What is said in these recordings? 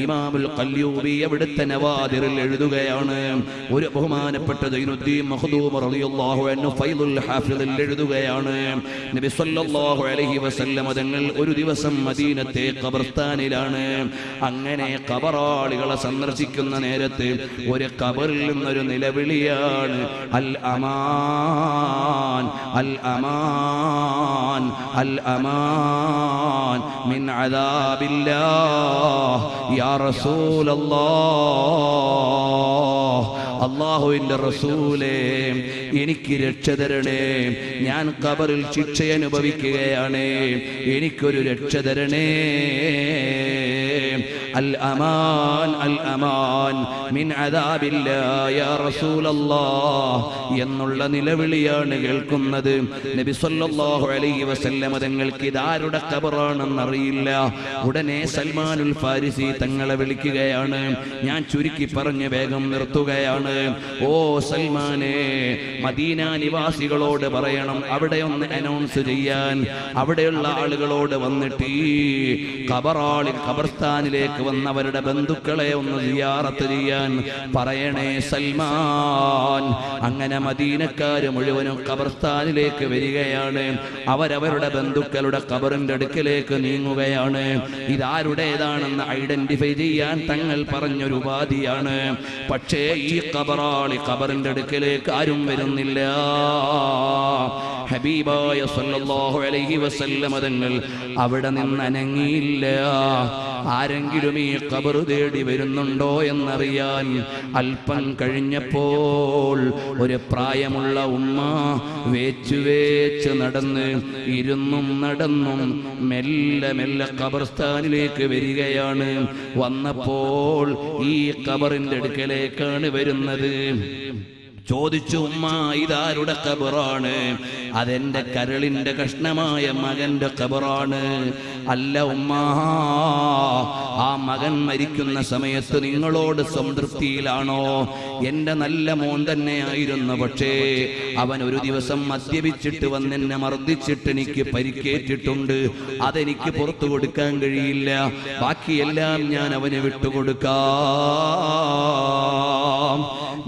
ഇമാമുൽ ഖല്യൂബി അവിടുത്തെ നവാദിറിൽ എഴുതുകയാണ്. ഒരു ബഹുമാനപ്പെട്ട സൈനുദ്ദീൻ മഖ്ദൂം റളിയല്ലാഹു അൻഹു ഫൈദുൽ ഹാഫിദിൽ എഴുതുകയാണ്, നബി സല്ലല്ലാഹു അലൈഹി വസല്ലം തങ്ങൾ ഒരു ദിവസം മദീനത്തെ ഖബർസ്ഥാനിലാണ്. അങ്ങനെ ഖബറാളികളെ സന്ദർശിക്കുന്ന നേരത്ത് ഒരു ഖബറിൽ നിന്നൊരു നിലവിളിയാണ്, അൽ അമാൻ അൽ അമാൻ അൽ അമാൻ മിൻ അദാബില്ലാഹ് യാ റസൂലല്ലാഹ്. അല്ലാഹുവിന്റെ റസൂലേ, എനിക്ക് രക്ഷ തരണേ, ഞാൻ ഖബറിൽ ശിക്ഷ അനുഭവിക്കുകയാണ്, എനിക്കൊരു രക്ഷ തരണേ. അൽ അമാൻ അൽ അമാൻ മിൻ അദാബില്ലാഹി യാ റസൂലല്ലാഹ് എന്നുള്ള നിലവിളിയാണ് കേൾക്കുന്നത്. നബി സല്ലല്ലാഹു അലൈഹി വസല്ലം തങ്ങൾക്ക് ഇതാരുടെ ഖബറാണെന്ന് അറിയില്ല. ഉടനെ സൽമാനുൽ ഫാരിസി തങ്ങളെ വിളിക്കുകയാണ്. ഞാൻ ചുരുക്കി പറഞ്ഞ് വേഗം നിർത്തുകയാണ്. ഓ സൽമാനെ, മദീന നിവാസികളോട് പറയണം, അവിടെ ഒന്ന് അനൗൺസ് ചെയ്യാൻ, അവിടെയുള്ള ആളുകളോട് വന്നിട്ട് ഈ ഖബർസ്ഥാനിലേക്ക് വന്നവരുടെ ബന്ധുക്കളെ ഒന്ന് സിയാറത്ത് ചെയ്യാൻ പറയണേ സൽമാൻ. അങ്ങനെ മദീനക്കാര് മുഴുവനും ഖബർസ്ഥാനിലേക്ക് വരികയാണ്. അവരവരുടെ ബന്ധുക്കളുടെ ഖബറിന്റെ അടുക്കലേക്ക് നീങ്ങുകയാണ്. ഇതാരുടേതാണെന്ന് ഐഡന്റിഫൈ ചെയ്യാൻ തങ്ങൾ പറഞ്ഞൊരു ഉപാധിയാണ്. പക്ഷേ ഈ ഖബറിന്റെ അടുക്കലേക്ക് ആരും വരുന്നില്ല. ഹബീബായ സല്ലല്ലാഹു അലൈഹി വസല്ലം തങ്ങൾ അവിടെ നിന്ന് അനങ്ങിയില്ല. ആരെങ്കിലും ഈ ഖബർ തേടി വരുന്നുണ്ടോ എന്നറിയാൻ അല്പം കഴിഞ്ഞപ്പോൾ ഒരു പ്രായമുള്ള ഉമ്മ വേച്ച് നടന്ന് ഇരുന്നും നടന്നും മെല്ലെ മെല്ലെ ഖബർസ്ഥാനിലേക്ക് വരികയാണ്. വന്നപ്പോൾ ഈ ഖബറിന്റെ അടുക്കലേക്കാണ് വരുന്നത്. ചോദിച്ചു, ഉമ്മ ഇതാരുടെ ഖബറാണ്? അതെന്റെ കരളിന്റെ കഷ്ണമായ മകന്റെ ഖബറാണ്. അല്ല ഉമ്മ, ആ മകൻ മരിക്കുന്ന സമയത്ത് നിങ്ങളോട് സംതൃപ്തിയിലാണോ? എന്റെ നല്ല മോൻ തന്നെയായിരുന്നു, പക്ഷേ അവൻ ഒരു ദിവസം മദ്യപിച്ചിട്ട് വന്നെന്നെ മർദ്ദിച്ചിട്ട് എനിക്ക് പരിക്കേറ്റിട്ടുണ്ട്. അതെനിക്ക് പുറത്തു കൊടുക്കാൻ കഴിയില്ല. ബാക്കിയെല്ലാം ഞാൻ അവന് വിട്ടുകൊടുക്കാം.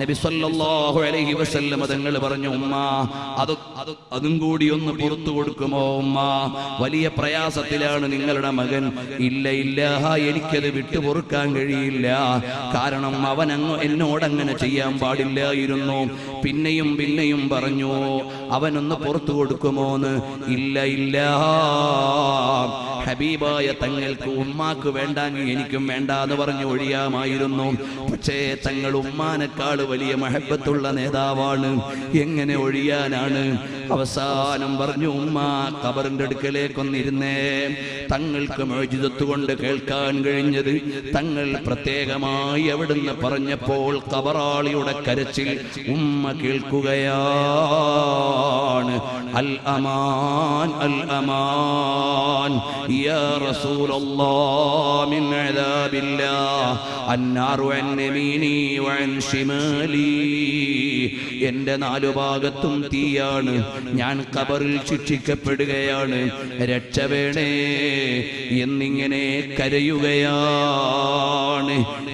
നബി സല്ലല്ലാഹു അലൈഹി വസല്ലം തങ്ങൾ പറഞ്ഞു, ഉമ്മ അതും കൂടി ഒന്ന് പുറത്തു കൊടുക്കുമോ ഉമ്മ? വലിയ പ്രയാസത്തിലാണ് നിങ്ങളുടെ മകൻ. ഇല്ല ഇല്ല, എനിക്കത് വിട്ടുപൊറുക്കാൻ കഴിയില്ല. കാരണം അവൻ എന്നോടങ്ങനെ ചെയ്യാൻ പാടില്ലായിരുന്നു. പിന്നെയും പറഞ്ഞു, അവനൊന്ന് പുറത്തു കൊടുക്കുമോന്ന്. ഇല്ല ഇല്ല, ഹബീബായ തങ്ങൾക്ക് ഉമ്മാക്ക് വേണ്ടാങ്കിൽ എനിക്കും വേണ്ട എന്ന് പറഞ്ഞു ഒഴിയാമായിരുന്നു. പക്ഷേ തങ്ങൾ ഉമ്മാനേക്കാൾ വലിയ മഹബത്തുള്ള നേതാവാണ്, എങ്ങനെ ഒഴിയാനാണ്? അവസാനം പറഞ്ഞു, ഉമ്മ ഖബറിന്റെ അടുക്കലേക്കൊന്നിരുന്നേ. തങ്ങൾക്ക് മുഅ്ജിസത്ത് കൊണ്ട് കേൾക്കാൻ കഴിഞ്ഞത് തങ്ങൾ പ്രത്യേകമായി അവിടുന്ന് പറഞ്ഞപ്പോൾ ഖബറാളിയുടെ കരച്ചിൽ ഉമ്മ കേൾക്കുകയാണ്. അൽ അമാൻ അൽ അമാൻ യാ റസൂലല്ലാഹ് മിൻ അദാബില്ലാഹ് അന്നാറു അൻ യമീനി വഅൻ ശിമാലി. എന്റെ നാലു ഭാഗത്തും തീയാണ്, ഞാൻ ഖബറിൽ ശിക്ഷിക്കപ്പെടുകയാണ്, രക്ഷ വേണേ എന്നിങ്ങനെ കരയുകയാണ്.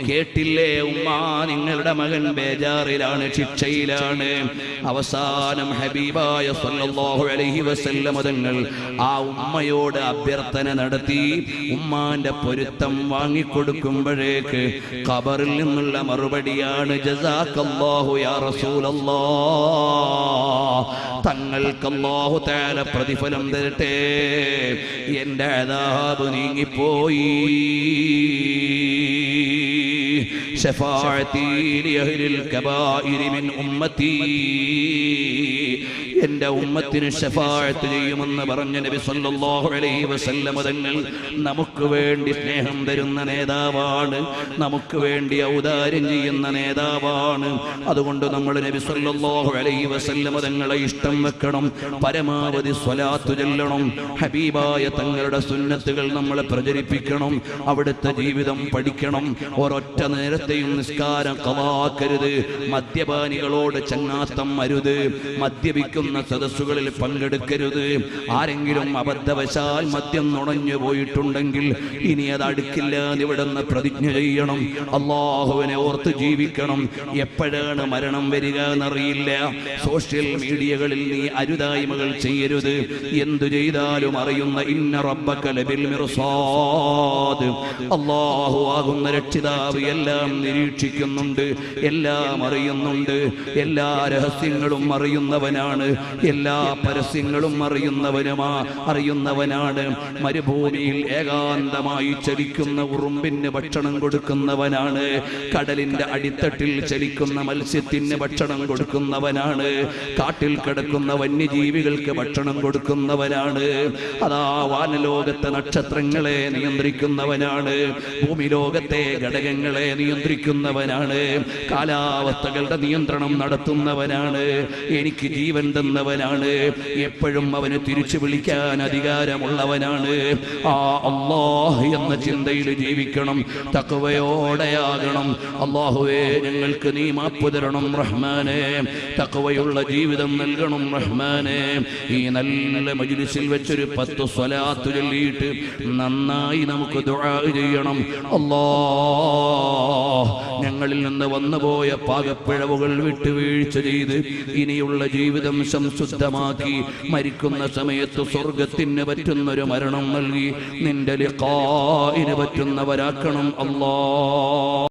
കേട്ടില്ലേ ഉമ്മ, നിങ്ങളുടെ മകൻ ബേജാറിലാണ്, ശിക്ഷയിലാണ്. അവസാനം ഹബീബായ സല്ലല്ലാഹു അലൈഹി വസല്ലം തങ്ങൾ ആ ഉമ്മയോട് അഭ്യർത്ഥന നടത്തി. ഉമ്മാന്റെ പൊരുത്തം വാങ്ങിക്കൊടുക്കുമ്പോഴേക്ക് ഖബറിൽ നിന്നുള്ള മറുപടിയാണ്, ജസാക്കല്ലാഹു യാ റസൂലല്ലാഹ്, തങ്ങൾക്ക് അല്ലാഹു തആല പ്രതിഫലം തരട്ടെ, എന്റെ അദാബ് നീങ്ങിപ്പോയി. ശഫാഅത്തി ലിഅഹ്ലിൽ കബായിരി മിൻ ഉമ്മത്തി, എന്റെ ഉമ്മത്തിന് ശഫാഅത്ത് ചെയ്യുമെന്ന് പറഞ്ഞ നബി സല്ലല്ലാഹു അലൈഹി വസല്ലം തങ്ങൾ നമുക്ക് വേണ്ടി സ്നേഹം തരുന്ന നേതാവാണ്, നമുക്ക് വേണ്ടി ഔദാര്യം ചെയ്യുന്ന നേതാവാണ്. അതുകൊണ്ട് നമ്മൾ നബി സല്ലല്ലാഹു അലൈഹി വസല്ലം തങ്ങളെ ഇഷ്ടം വെക്കണം, പരമാവധി സ്വലാത്ത് ചൊല്ലണം, ഹബീബായ തങ്ങളുടെ സുന്നത്തുകൾ നമ്മൾ പ്രചരിപ്പിക്കണം, അവിടുത്തെ ജീവിതം പഠിക്കണം. ഒരൊറ്റ നേരത്തെയും നിസ്കാരം ഖളാക്കരുത്, മദ്യപാനികളോട് ചങ്ങാത്തം അരുത്, മദ്യപിക്കുന്ന സദസ്സുകളിൽ പങ്കെടുക്കരുത്. ആരെങ്കിലും അബദ്ധവശാൽ മദ്യം നുണഞ്ഞു പോയിട്ടുണ്ടെങ്കിൽ ഇനി അത് അടുക്കില്ല ഇവിടുന്ന് പ്രതിജ്ഞ ചെയ്യണം. അള്ളാഹുവിനെ ഓർത്ത് ജീവിക്കണം. എപ്പോഴാണ് മരണം വരിക എന്നറിയില്ല. സോഷ്യൽ മീഡിയകളിൽ നീ അരുതായ്മകൾ ചെയ്യരുത്. എന്തു ചെയ്താലും അറിയുന്ന ഇന്ന റബ്ബക ലബിൽ മിർസാദ്, അല്ലാഹു ആകുന്ന രക്ഷിതാവ് എല്ലാം നിരീക്ഷിക്കുന്നുണ്ട്, എല്ലാം അറിയുന്നുണ്ട്. എല്ലാ രഹസ്യങ്ങളും അറിയുന്നവനാണ്, എല്ലാ പരസ്യങ്ങളും അറിയുന്നവനാണ്. മരുഭൂമിയിൽ ഏകാന്തമായി ചലിക്കുന്ന ഉറുമ്പിന് ഭക്ഷണം കൊടുക്കുന്നവനാണ്. കടലിന്റെ അടിത്തട്ടിൽ ചലിക്കുന്ന മത്സ്യത്തിന് ഭക്ഷണം കൊടുക്കുന്നവനാണ്. കാട്ടിൽ കിടക്കുന്ന വന്യജീവികൾക്ക് ഭക്ഷണം കൊടുക്കുന്നവനാണ്. അതാ വാനലോകത്തെ നക്ഷത്രങ്ങളെ നിയന്ത്രിക്കുന്നവനാണ്. ഭൂമി ലോകത്തെ ഘടകങ്ങളെ നിയന്ത്രിക്കുന്നവനാണ്. കാലാവസ്ഥകളുടെ നിയന്ത്രണം നടത്തുന്നവനാണ്. എനിക്ക് ജീവൻ തന്നവനാണ്. എപ്പോഴും അവന് തിരിച്ചു വിളിക്കാൻ അധികാരമുള്ളവനാണ്. ആ അല്ലാഹ് എന്ന ചിന്തയിൽ ജീവിക്കണം. തഖ്വയോടെയാകണം. അല്ലാഹുവേ, ഞങ്ങൾക്ക് നീ മാപ്പ് തരണം റഹ്മാനേ. തഖ്വയുള്ള ജീവിതം നൽകണം റഹ്മാനേ. ഈ നല്ല മജ്ലിസിൽ വെച്ചൊരു 10 സ്വലാത്ത് ചൊല്ലിയിട്ട് നന്നായി നമുക്ക് ദുആ ചെയ്യണം. അല്ലാഹ്, ഞങ്ങളിൽ നിന്ന് വന്നുപോയ പാകപ്പിഴവുകൾ വിട്ടുവീഴ്ച ചെയ്ത് ഇനിയുള്ള ജീവിതം സംശുദ്ധമാക്കി മരിക്കുന്ന സമയത്ത് സ്വർഗത്തിന് പറ്റുന്നൊരു മരണം നൽകി നിന്റെ ലിഖാഇന് പറ്റുന്നവരാക്കണം അല്ലാഹ്.